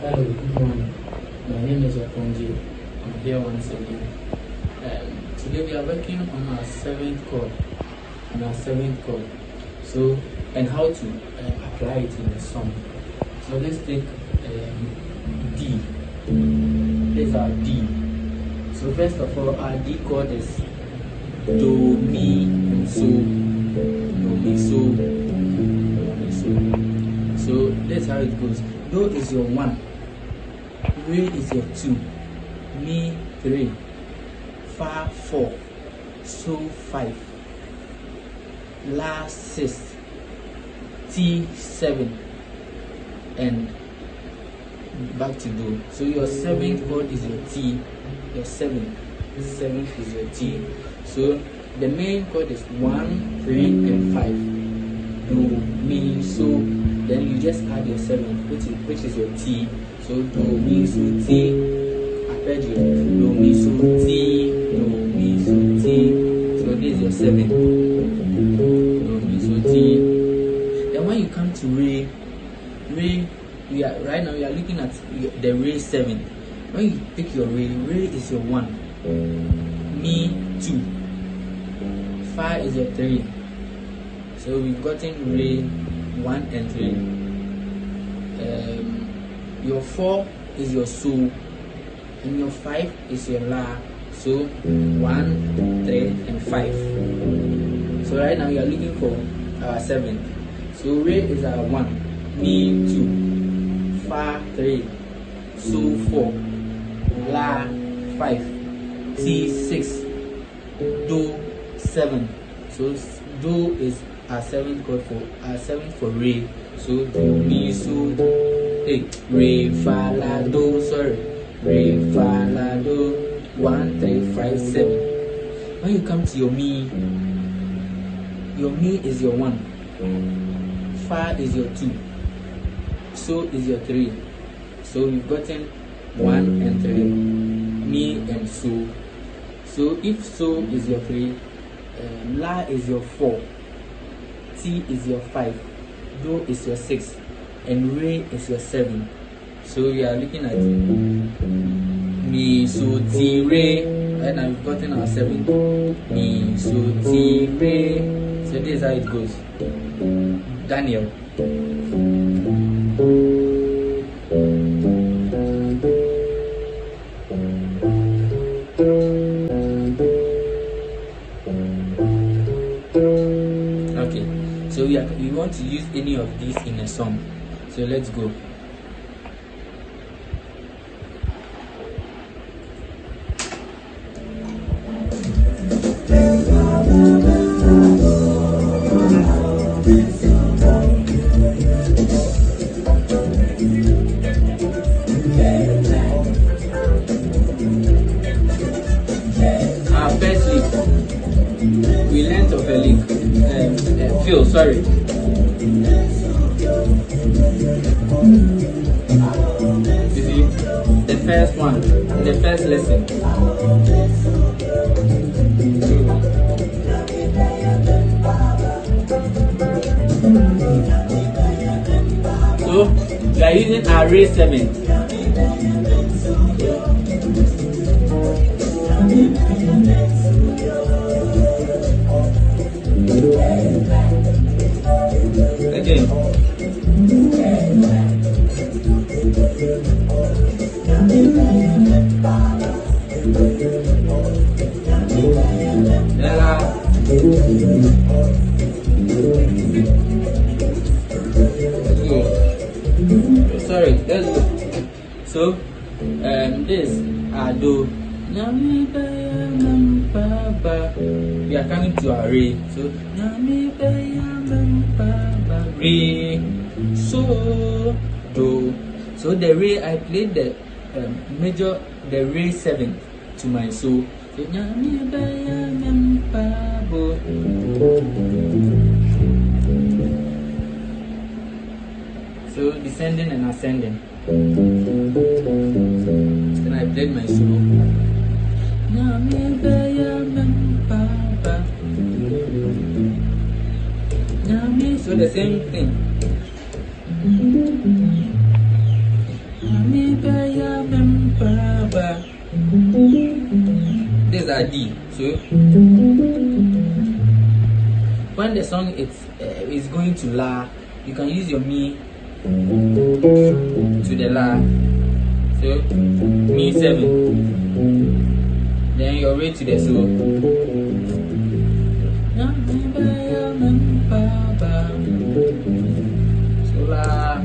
Hello, good morning. My name is OPPONG Jay. I'm here once again. Today we are working on our seventh chord. So, and how to apply it in a song. So let's take D. This is our D. So first of all, our D chord is Do, Mi, and So. Do, Mi, So. Do, Mi, So. So that's how it goes. Do is your 1. Re is your 2, Mi 3, Fa 4, So 5, La 6, Ti 7, and back to Do. So your 7th chord is your T, your 7th is your T. So the main chord is 1, 3, and 5. Do, Mi, So. Then you just add your 7th, which is your T. So Do, Mi, So, T. Arpeggio. Do, Mi, So, T. Do, Mi, So, T. So this is your 7th. Do, Mi, So, T. Then when you come to Re, right now we are looking at the Re 7th. When you pick your Re is your 1. Mi 2. Fa is your 3. So we've gotten Re 1 and 3. Your 4 is your So, and your 5 is your La. So 1, 3, and 5. So right now you are looking for our 7th. So Re is our 1, Mi 2, Fa 3, So 4, La 5, Ti 6, Do 7. So Do is our 7th chord for Re. So Do, Mi, So, Re, Fa, La, Do. Sorry, Re, Fa, La, Do. 1, 3, 5, 7. When you come to your Mi is your 1. Fa is your 2. So is your 3. So we've gotten 1 and 3. Mi and So. So if So is your 3, La is your 4. Ti is your 5, Do is your 6, and Re is your 7. So we are looking at Mi, So, Ti, Re. Right now we've gotten our 7. Mi, So, Ti, Re. So this is how it goes. Daniel. Okay, so we want to use any of these in a song. So let's go. Our first lick, we learned of a lick. Phil, sorry. You see, the first one, the first lesson. So we are using our Re 7th. Again. Let's go. Sorry, let's go. So this Do. We are coming to our Re. So Re, So, Do. So the Re, I played the the Re 7th to my So. So descending and ascending. Then I played my So. So the same thing. This is our D. So when the song is going to La, you can use your Mi to the La. So Mi 7. Then your Re to the So. So La.